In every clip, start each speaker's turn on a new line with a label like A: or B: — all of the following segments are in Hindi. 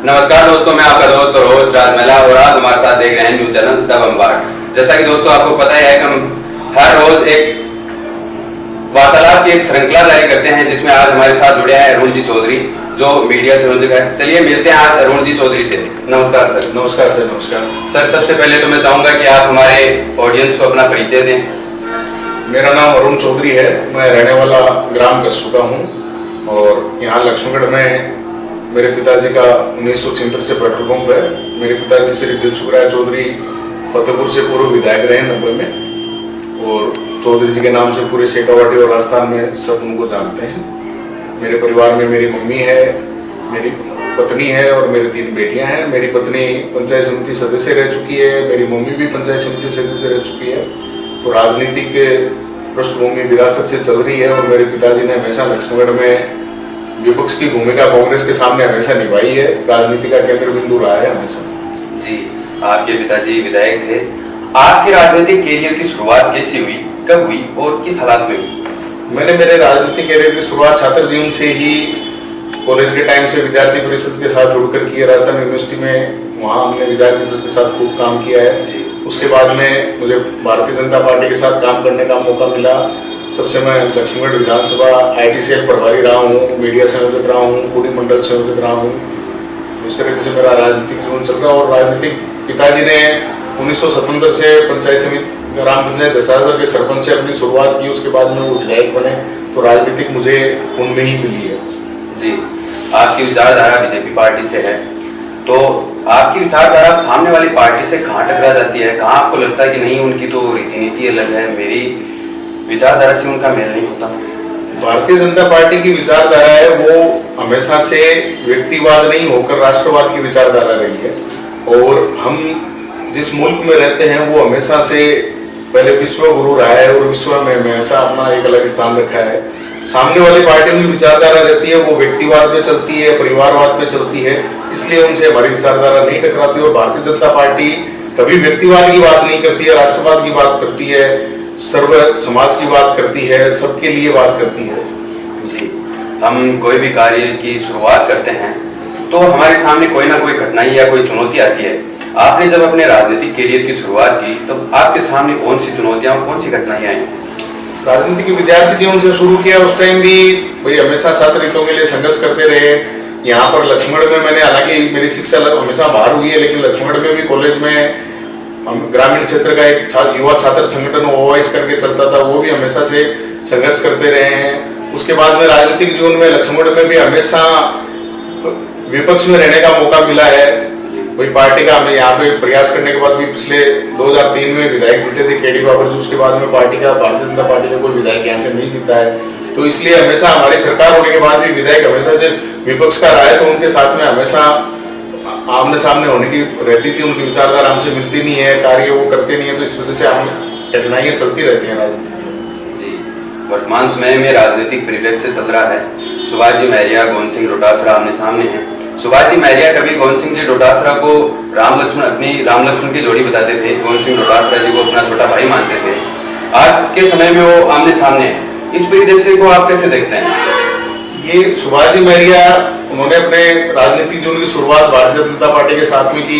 A: नमस्कार दोस्तों, मैं आपका दोस्त और होस्ट राज मेला और आज हमारे साथ देख रहे हैं न्यूज चैनल द बम्बार्ड। जैसा कि दोस्तों आपको पता है कि हम हर रोज एक वार्तालाप की एक श्रृंखला जारी करते हैं, जिसमें आज हमारे साथ जुड़े हैं अरुण जी चौधरी, जो मीडिया संयोजक है। चलिए मिलते हैं आज अरुण जी चौधरी से। नमस्कार सर।
B: नमस्कार सर। नमस्कार
A: सर, सबसे पहले तो मैं चाहूंगा कि आप हमारे ऑडियंस को अपना परिचय दें।
B: मेरा नाम अरुण चौधरी है। मैं रहने वाला ग्राम कस्सू का हूँ और यहाँ लक्ष्मणगढ़ में मेरे पिताजी का 1976 से पेट्रोल पंप है। मेरे पिताजी श्री दिलसुखराय चौधरी फतेहपुर से पूर्व विधायक रहे 90 में, और चौधरी जी के नाम से पूरे शेखावाटी और राजस्थान में सब उनको जानते हैं। मेरे परिवार में मेरी मम्मी है, मेरी पत्नी है और मेरी 3 बेटियां हैं। मेरी पत्नी पंचायत समिति सदस्य रह चुकी है, मेरी मम्मी भी पंचायत समिति सदस्य रह चुकी है। तो राजनीतिक पृष्ठभूमि विरासत से चल रही है और मेरे पिताजी ने हमेशा लक्ष्मणगढ़ में विपक्ष की भूमिका कांग्रेस के सामने हमेशा निभाई है। राजनीति का केंद्र बिंदु रहा है हमेशा।
A: जी, आपके पिताजी विधायक थे। आपके राजनीतिक कैरियर की शुरुआत कैसे हुई, कब हुई और किस हालात में हुई?
B: मैंने मेरे राजनीतिक कैरियर की शुरुआत छात्र जीवन से ही कॉलेज के टाइम से विद्यार्थी परिषद के साथ जुड़कर की है। राजस्थान यूनिवर्सिटी में वहाँ हमने विद्यार्थी परिषद के साथ खूब काम किया है। उसके बाद में मुझे भारतीय जनता पार्टी के साथ काम करने का मौका मिला। तब से मैं लक्ष्मणगढ़ विधानसभा IT सेल प्रभारी रहा हूँ, मीडिया संयोजक रहा हूँ, पूरी मंडल संयोजक रहा हूँ। इस तरीके से मेरा राजनीतिक जीवन चल रहा है। और राजनीतिक पिताजी ने 1977 से पंचायत समिति ग्राम पंचायत 10,000 के सरपंच से अपनी शुरुआत की। उसके बाद में वो विधायक बने, तो राजनीतिक मुझे उनमें ही मिली है।
A: जी, आपकी विचारधारा बीजेपी पार्टी से है, तो आपकी विचारधारा सामने वाली पार्टी से कहाँ टकरा जाती है? कहाँ आपको लगता है कि नहीं, उनकी तो रीति नीति अलग है, मेरी विचारधारा से उनका मेल नहीं होता?
B: भारतीय जनता पार्टी की विचारधारा है वो हमेशा से व्यक्तिवाद नहीं होकर राष्ट्रवाद की विचारधारा रही है। और हम जिस मुल्क में रहते हैं वो हमेशा से पहले विश्व गुरु रहा है और विश्व में हमेशा अपना एक अलग स्थान रखा है। सामने वाली पार्टियों की विचारधारा रहती है वो व्यक्तिवाद में चलती है, परिवारवाद में चलती है, इसलिए उनसे हमारी विचारधारा नहीं टकराती। और भारतीय जनता पार्टी कभी व्यक्तिवाद की बात नहीं करती है, राष्ट्रवाद की बात करती है, सर्व समाज की बात करती है, सबके लिए बात करती है।
A: जी, हम कोई भी कार्य की शुरुआत करते हैं तो हमारे सामने कोई ना कोई कठिनाई या कोई चुनौती आती है। आपने जब अपने राजनीतिक कैरियर की शुरुआत की तब आपके सामने कौन सी चुनौतियां और कौन सी कठिनाइयां आई?
B: राजनीति के विद्यार्थी जीवन से शुरू किया, उस टाइम भी भाई हमेशा छात्र हितों के लिए संघर्ष करते रहे। यहाँ पर लक्ष्मणगढ़ में मैंने, हालांकि मेरी शिक्षा हमेशा बाहर हुई है, लेकिन लक्ष्मणगढ़ में भी कॉलेज में हम ग्रामीण क्षेत्र का एक युवा छात्र संगठन OYS करके चलता था, वो भी हमेशा से संघर्ष करते रहे हैं। उसके बाद में राजनीतिक जीवन में लक्ष्मणगढ़ में भी हमेशा विपक्ष में रहने का मौका मिला है। वही पार्टी का हमें यहाँ पे प्रयास करने के बाद भी पिछले 2003 में विधायक जीते थे KD बाबर जी। उसके बाद में पार्टी का, भारतीय जनता पार्टी का कोई विधायक यहाँ से नहीं जीता है। तो इसलिए हमेशा हमारी सरकार होने के बाद भी विधायक हमेशा से विपक्ष का रहा है, तो उनके साथ में हमेशा आमने सामने होने की रहती थी। उनकी विचारधारा हमसे मिलती नहीं है, कार्य वो करते नहीं है, तो इस वजह से हम कठिनाइयां चलती रहती हैं राजनीति।
A: जी, वर्तमान समय में राजनीतिक परिप्रेक्ष्य चल रहा है। सुभाष जी मौर्य, गोविंद सिंह डोटासरा आमने सामने हैं। सुभाष जी मौर्य कभी गोविंद सिंह जी डोटासरा को राम लक्ष्मण की जोड़ी बताते थे, गोविंद सिंह डोटासरा जी को अपना छोटा भाई मानते थे। आज के समय में वो आमने सामने है। इस परिदृश्य को आप कैसे देखते हैं?
B: ये सुभाष जी मौर्य, उन्होंने अपने राजनीतिक जीवन की शुरुआत भारतीय जनता पार्टी के साथ में की।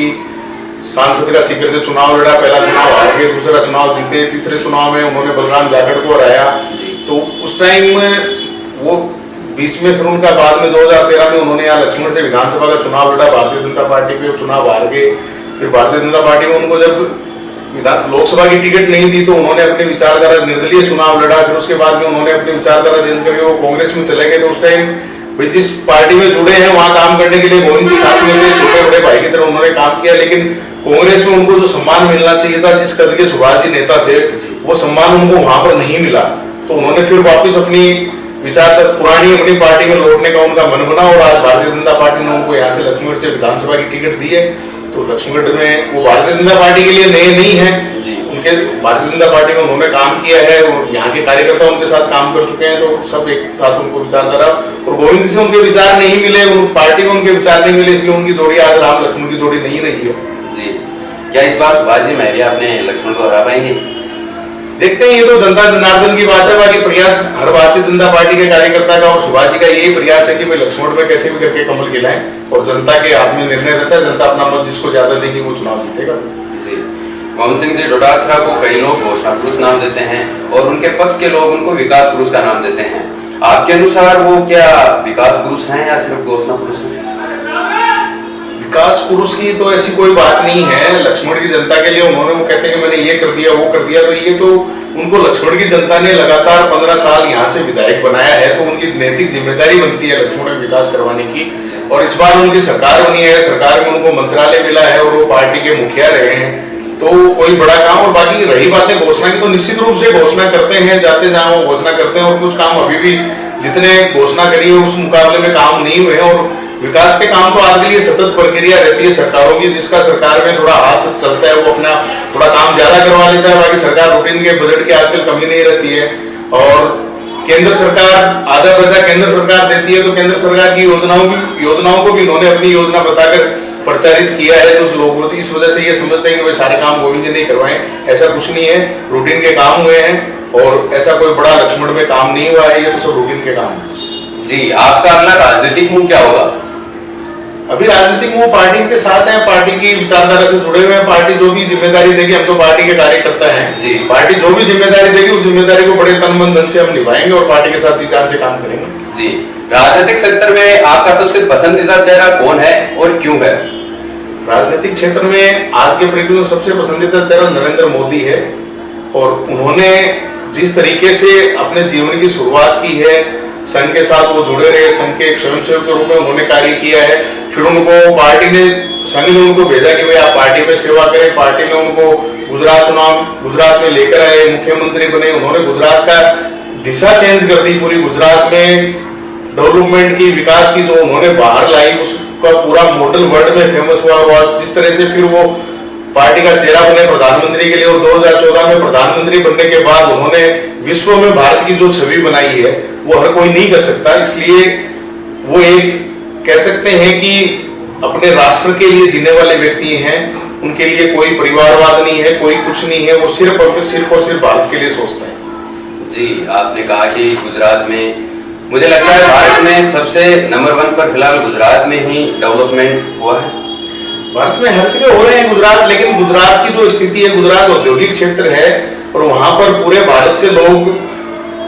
B: सांसद का सीकर से चुनाव लड़ा, पहला चुनाव हार गए, दूसरा चुनाव जीते, तीसरे चुनाव में उन्होंने बलराम जाखड़ को हराया। तो उस टाइम वो बीच में फिर उनका बाद में 2013 में उन्होंने यहाँ लक्ष्मण से विधानसभा का चुनाव लड़ा, भारतीय जनता पार्टी पे चुनाव हार गए। फिर भारतीय जनता पार्टी में उनको जब लोकसभा की टिकट नहीं दी तो उन्होंने अपनी विचारधारा निर्दलीय चुनाव लड़ा। फिर उसके बाद में उन्होंने अपनी विचारधारा चेंज करके वो कांग्रेस में चले गए। तो उस टाइम जिस पार्टी में जुड़े हैं वहां काम करने के लिए गोविंद जी साथ में छोटे बड़े भाई की तरह उन्होंने काम किया, लेकिन कांग्रेस में उनको जो सम्मान मिलना चाहिए था, जिस कद के सुभाष जी नेता थे, वो सम्मान उनको वहां पर नहीं मिला। तो उन्होंने फिर वापिस अपनी विचार पुरानी अपनी पार्टी में लौटने का उनका मन बना और आज भारतीय जनता पार्टी ने उनको यहाँ से लक्ष्मणगढ़ से विधानसभा की टिकट दी है। तो लक्ष्मणगढ़ में वो भारतीय जनता पार्टी के लिए नए नहीं है, उनके भारतीय जनता पार्टी में उन्होंने काम किया है और यहाँ के कार्यकर्ता उनके साथ काम कर चुके हैं। तो सब एक साथ उनको विचारधारा, और गोविंद जी से उनके विचार नहीं मिले, पार्टी में उनके विचार नहीं मिले, इसलिए उनकी जोड़ी आज राम लक्ष्मण की जोड़ी नहीं रही है।
A: जी, क्या इस बार सुभाष जी मौर्य अपने लक्ष्मण को हरा पाएंगे?
B: देखते हैं, ये तो जनता जनार्दन की बात है। बाकी प्रयास हर भारतीय जनता पार्टी के कार्यकर्ता का और सुभाष जी का यही प्रयास है कि भाई लक्ष्मण में कैसे भी करके कमल खिलाएं, और जनता के हाथ में निर्णय रहता है, जनता अपना मत जिसको ज्यादा देगी वो चुनाव जीतेगा।
A: जी, गोविंद सिंह जी डोटासरा को कई लोग घोषणा पुरुष नाम देते हैं और उनके पक्ष के लोग उनको विकास पुरुष का नाम देते हैं। आपके अनुसार वो क्या विकास पुरुष हैं या सिर्फ घोषणा पुरुष हैं?
B: विकास पुरुष की तो ऐसी कोई बात नहीं है। लक्ष्मण की जनता के लिए उन्होंने, वो कहते हैं कि मैंने ये कर दिया वो कर दिया, तो ये तो उनको लक्ष्मण की जनता ने लगातार 15 साल यहाँ से विधायक बनाया है, तो उनकी नैतिक जिम्मेदारी बनती है लक्ष्मण में विकास करवाने की। और इस बार उनकी सरकार बनी है, सरकार में उनको मंत्रालय मिला है और वो पार्टी के मुखिया रहे हैं, तो कोई बड़ा काम। और बाकी रही बातें घोषणा की, तो निश्चित रूप से घोषणा करते हैं, जाते जहां वो घोषणा करते हैं, और कुछ काम अभी भी जितने घोषणा करी है उस मुकाबले में काम नहीं हुए हैं। और विकास के काम तो आज के लिए सतत प्रक्रिया रहती है सरकारों की, जिसका सरकार में थोड़ा हाथ चलता है वो अपना थोड़ा काम ज्यादा करवा लेता है। बाकी सरकार रूटीन के बजट की आजकल कमी नहीं रहती है। और केंद्र सरकार आधा पैसा केंद्र सरकार देती है, तो केंद्र सरकार की योजनाओं को भी इन्होंने अपनी योजना बताकर प्रचारित किया है जो लोगों, इस वजह से ये समझते हैं कि भाई सारे काम गोविंद जी नहीं करवाएं। ऐसा कुछ नहीं है, रूटीन के काम हुए हैं और ऐसा कोई बड़ा लक्ष्मण में काम नहीं हुआ है, ये तो सब रूटीन के काम है।
A: जी, आपका अगला राजनीतिक मूव क्या होगा?
B: अभी राजनीतिक मूव पार्टी के साथ है, पार्टी की विचारधारा से जुड़े हुए हैं। पार्टी जो भी जिम्मेदारी देगी, हम तो पार्टी के कार्यकर्ता हैं जी, पार्टी जो भी जिम्मेदारी देगी उस जिम्मेदारी को बड़े तन मन धन से हम निभाएंगे और पार्टी के साथ जी जान से काम करेंगे।
A: जी, राजनीतिक क्षेत्र में आपका सबसे पसंदीदा चेहरा कौन है और क्यों है?
B: राजनीतिक क्षेत्र में आज के परिप्रेक्ष्य में सबसे पसंदीदा चेहरा नरेंद्र मोदी है, और उन्होंने जिस तरीके से अपने जीवन की शुरुआत की है, संघ के साथ वो जुड़े रहे, संघ के एक स्वयंसेवक के रूप में उन्होंने कार्य किया है। फिर उनको पार्टी ने, संघ ने उनको भेजा कि भाई आप पार्टी में सेवा करें। पार्टी ने उनको गुजरात में लेकर आए, मुख्यमंत्री बने। उन्होंने गुजरात का दिशा चेंज कर दी, पूरी गुजरात में डेवलपमेंट की, विकास की जो उन्होंने बाहर लाई, उसका पूरा मॉडल वर्ल्ड में फेमस हुआ। और जिस तरह से फिर वो पार्टी का चेहरा बने प्रधानमंत्री के लिए, और 2014 में प्रधानमंत्री बनने के बाद उन्होंने विश्व में भारत की जो छवि बनाई है वो हर कोई नहीं कर सकता। इसलिए वो एक कह सकते हैं कि अपने राष्ट्र के लिए जीने वाले व्यक्ति हैं। उनके लिए कोई परिवारवाद नहीं है, कोई कुछ नहीं है, वो सिर्फ और सिर्फ भारत के लिए सोचते हैं।
A: जी, आपने कहा कि गुजरात में, मुझे लगता है भारत में सबसे नंबर 1 पर फिलहाल गुजरात में ही डेवलपमेंट हुआ है।
B: भारत में हर जगह हो रहे हैं गुजरात, लेकिन गुजरात की जो स्थिति है, गुजरात औद्योगिक क्षेत्र है और वहां पर पूरे भारत से लोग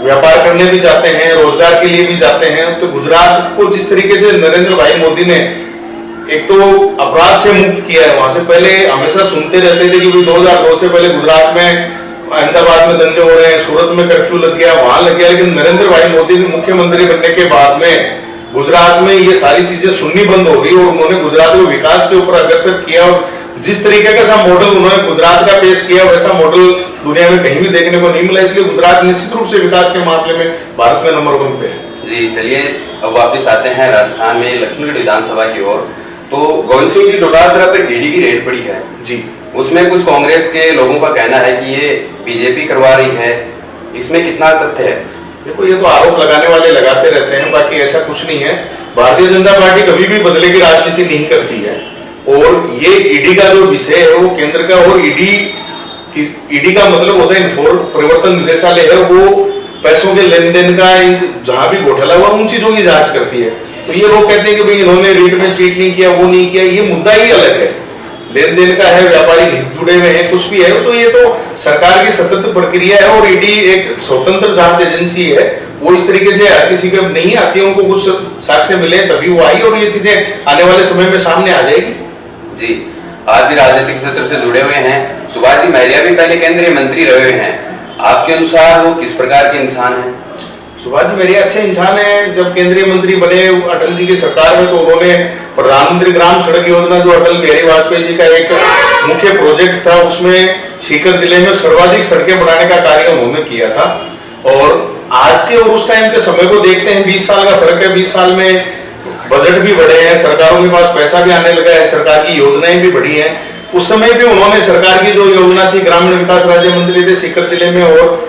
B: व्यापार करने भी जाते हैं, रोजगार के लिए भी जाते हैं। तो गुजरात को जिस तरीके से नरेंद्र भाई मोदी ने एक तो अपराध से मुक्त किया है, वहां से पहले हमेशा सुनते रहते थे कि 2002 से पहले गुजरात में, अहमदाबाद में दंगे हो रहे हैं, सूरत में कर्फ्यू लग गया, वहां लग गया। लेकिन नरेंद्र भाई मोदी के मुख्यमंत्री बनने के बाद में गुजरात में ये सारी चीजें सुननी बंद हो गई और उन्होंने गुजरात को विकास के ऊपर अग्रसर किया। और जिस तरीके का मॉडल उन्होंने गुजरात का पेश किया, वैसा मॉडल दुनिया में कहीं भी देखने को नहीं मिला। इसलिए गुजरात निश्चित रूप से विकास के मामले में भारत में नंबर 1 पे है।
A: जी, चलिए अब वापस आते हैं राजस्थान में लक्ष्मणगढ़ विधानसभा की ओर। तो गोविंद सिंह जी डोटासरा पर ईडी की रेड पड़ी है
B: जी,
A: उसमें कुछ कांग्रेस के लोगों का कहना है कि ये बीजेपी करवा रही है, इसमें कितना तथ्य है?
B: देखो, ये तो आरोप लगाने वाले लगाते रहते हैं, बाकी ऐसा कुछ नहीं है। भारतीय जनता पार्टी कभी भी बदले की राजनीति नहीं करती है, और ये ईडी का जो विषय है वो केंद्र का, और ईडी का मतलब होता है प्रवर्तन निदेशालय है, वो पैसों के लेन देन का जहां भी घोटाला हुआ उन चीजों की जांच करती है। तो ये लोग कहते हैं कि भाई इन्होंने रीट में चीट नहीं किया, वो नहीं किया, ये मुद्दा ही अलग है। लेन देन का है, व्यापारिक हित जुड़े हुए हैं, कुछ भी है, तो ये तो सरकार की सतत प्रक्रिया है। और ईडी एक स्वतंत्र जांच एजेंसी है, वो इस तरीके से हर किसी के नहीं आती है, उनको कुछ साक्ष्य मिले तभी वो आई, और ये चीजें आने वाले समय में सामने आ जाएगी।
A: जी, आप भी राजनीतिक क्षेत्र से जुड़े हुए हैं, सुभाष जी मौर्य भी पहले केंद्रीय मंत्री रहे हुए हैं, आपके अनुसार वो किस प्रकार के इंसान हैं?
B: सुभाष जी मौर्य अच्छे इंसान हैं। जब केंद्रीय मंत्री बने अटल जी की सरकार में, तो उन्होंने प्रधानमंत्री ग्राम सड़क योजना, जो अटल बिहारी वाजपेयी जी का एक मुख्य प्रोजेक्ट था, उसमें सीकर जिले में सर्वाधिक सड़कें बनाने का कार्य उन्होंने किया था। और आज के और उस टाइम के समय को देखते हैं, 20 साल का फर्क है। 20 साल में बजट भी बढ़े हैं, सरकारों के पास पैसा भी आने लगा है, सरकार की योजनाएं भी बढ़ी हैं। उस समय भी उन्होंने सरकार की जो योजना थी, ग्रामीण विकास राज्य मंत्री थे सीकर जिले में, और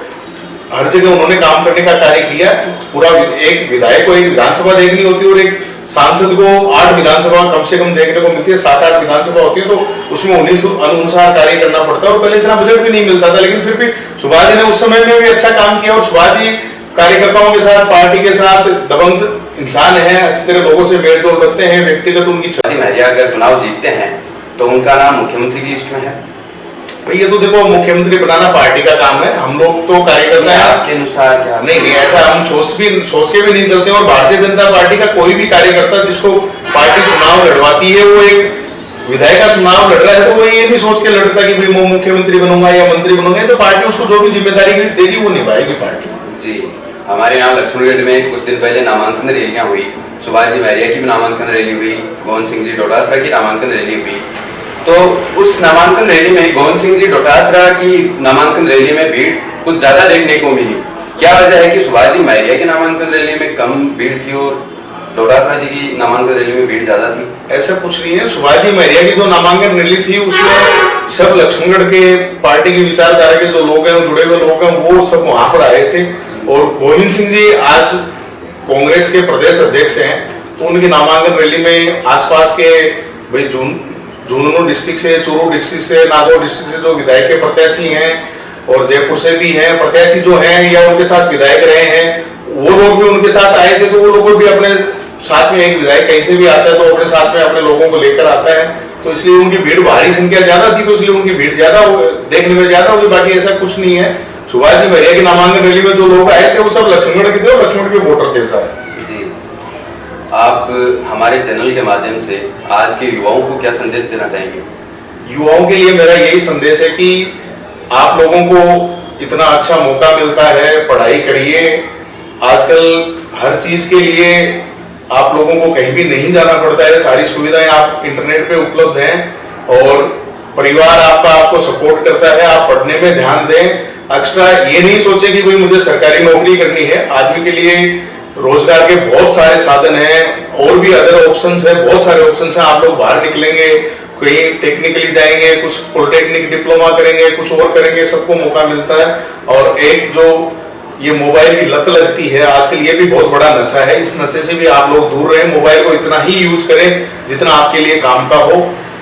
B: हर जगह उन्होंने काम करने का कार्य किया। पूरा एक विधायक को एक विधानसभा देखनी होती है और एक सांसद को 8 विधानसभा कम से कम देखने को मिलती है, 7-8 विधानसभा होती है, तो उसमें 19 अनुसार कार्य करना पड़ता है और पहले इतना बजट भी नहीं मिलता था, लेकिन फिर भी सुभाष जी ने उस समय में भी अच्छा काम किया और सुभाष जी कार्यकर्ताओं के साथ, पार्टी के साथ दबंग इंसान है, अच्छी तरह लोगों से मेल जोल रखते हैं, व्यक्तिगत उनकी
A: महरिया अगर चुनाव जीतते हैं तो उनका नाम मुख्यमंत्री की लिस्ट में है।
B: ये तो देखो मुख्यमंत्री बनाना पार्टी का काम है, हम लोग तो कार्यकर्ता हैं।
A: आपके अनुसार क्या?
B: नहीं, ऐसा हम सोच के भी नहीं चलते। और भारतीय जनता पार्टी का कोई भी कार्यकर्ता जिसको पार्टी चुनाव लड़वाती है, वो एक विधायक का चुनाव लड़ रहा है, तो वो ये नहीं सोच के लड़ता कि भाई मैं मुख्यमंत्री बनूंगा या मंत्री बनूंगा। तो पार्टी उसको जो भी जिम्मेदारी देगी वो निभाएगी पार्टी।
A: जी, हमारे यहाँ लक्ष्मणगढ़ में कुछ दिन पहले नामांकन रैलियां हुई, सुभाष जी महरिया की भी नामांकन रैली हुई, गोविंद सिंह जी डोटासरा की नामांकन रैली हुई। तो उस नामांकन रैली में गोविंद सिंह जी डोटासरा की नामांकन रैली में भीड़ कुछ ज्यादा देखने को मिली। क्या वजह है कि सुभाष जी महरिया की नामांकन रैली में कम भीड़ थी और डोटासरा जी की नामांकन रैली में भीड़ ज्यादा थी?
B: ऐसा कुछ नहीं है। सुभाष जी महरिया की जो नामांकन रैली थी उसमें सब लक्ष्मणगढ़ के पार्टी की विचारधारा के जो लोग हैं, जुड़े हुए लोग हैं, वो सब वहां पर आए थे। और गोविंद सिंह जी आज कांग्रेस के प्रदेश अध्यक्ष हैं, तो उनकी नामांकन रैली में आसपास के भाई झुंझुनू डिस्ट्रिक्ट से, चूरू डिस्ट्रिक्ट से, नागौर डिस्ट्रिक्ट से जो विधायक के प्रत्याशी हैं और जयपुर से भी हैं प्रत्याशी जो हैं या उनके साथ विधायक रहे हैं, वो लोग भी उनके साथ आए थे। तो वो लोग भी अपने साथ में, एक विधायक कहीं से भी आता है तो अपने साथ में अपने लोगों को लेकर आता है, तो इसलिए उनकी भीड़, भारी संख्या ज्यादा थी, तो इसलिए उनकी भीड़ ज्यादा देखने में ज्यादा होगी। बाकी ऐसा कुछ नहीं है। सुभाष जी महरिया की नामांकन रैली में जो लोग आए थे वो सब लक्ष्मणगढ़ के थे और लक्ष्मणगढ़ के वोटर थे सारे।
A: आप हमारे चैनल के माध्यम से आज के युवाओं को क्या संदेश देना चाहेंगे?
B: युवाओं के लिए मेरा यही संदेश है कि आप लोगों को इतना अच्छा मौका मिलता है, पढ़ाई करिए। आजकल हर चीज के लिए आप लोगों को कहीं भी नहीं जाना पड़ता है, सारी सुविधाएं आप इंटरनेट पे उपलब्ध हैं और परिवार आपका आपको सपोर्ट करता है। आप पढ़ने में ध्यान दें, एक्स्ट्रा ये नहीं सोचे कि भाई मुझे सरकारी नौकरी करनी है। आदमी के लिए रोजगार के बहुत सारे साधन हैं और भी अदर ऑप्शंस है, बहुत सारे ऑप्शंस हैं। आप लोग बाहर निकलेंगे, कहीं टेक्निकली जाएंगे, कुछ पॉलिटेक्निक डिप्लोमा करेंगे, कुछ और करेंगे, सबको मौका मिलता है। और एक जो ये मोबाइल की लत लगती है आजकल, ये भी बहुत बड़ा नशा है। इस नशे से भी आप लोग दूर रहें। मोबाइल को इतना ही यूज करें जितना आपके लिए काम का हो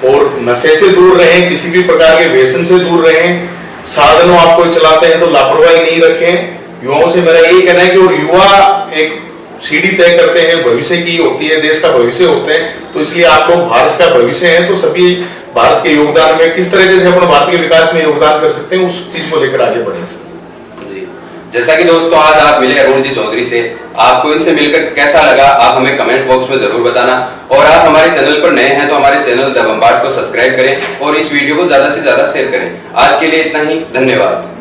B: और नशे से दूर रहें, किसी भी प्रकार के व्यसन से दूर रहें। साधनों आप कोई चलाते हैं तो लापरवाही नहीं रखें। युवाओं से मेरा यही कहना है कि और युवा एक सीढ़ी तय करते हैं, भविष्य की होती है, देश का भविष्य होते हैं, तो इसलिए आप लोग भारत का भविष्य हैं। तो सभी भारत के योगदान में किस तरीके से अपने भारत के विकास में योगदान कर सकते हैं, उस चीज को लेकर आगे बढ़ें।
A: जी, जैसा कि दोस्तों आज आप मिले अरुण जी चौधरी से, आपको इनसे मिलकर कैसा लगा आप हमें कमेंट बॉक्स में जरूर बताना। और आप हमारे चैनल पर नए हैं तो हमारे चैनल द बम्बार्ड को सब्सक्राइब करें और इस वीडियो को ज्यादा से ज्यादा शेयर करें। आज के लिए इतना ही, धन्यवाद।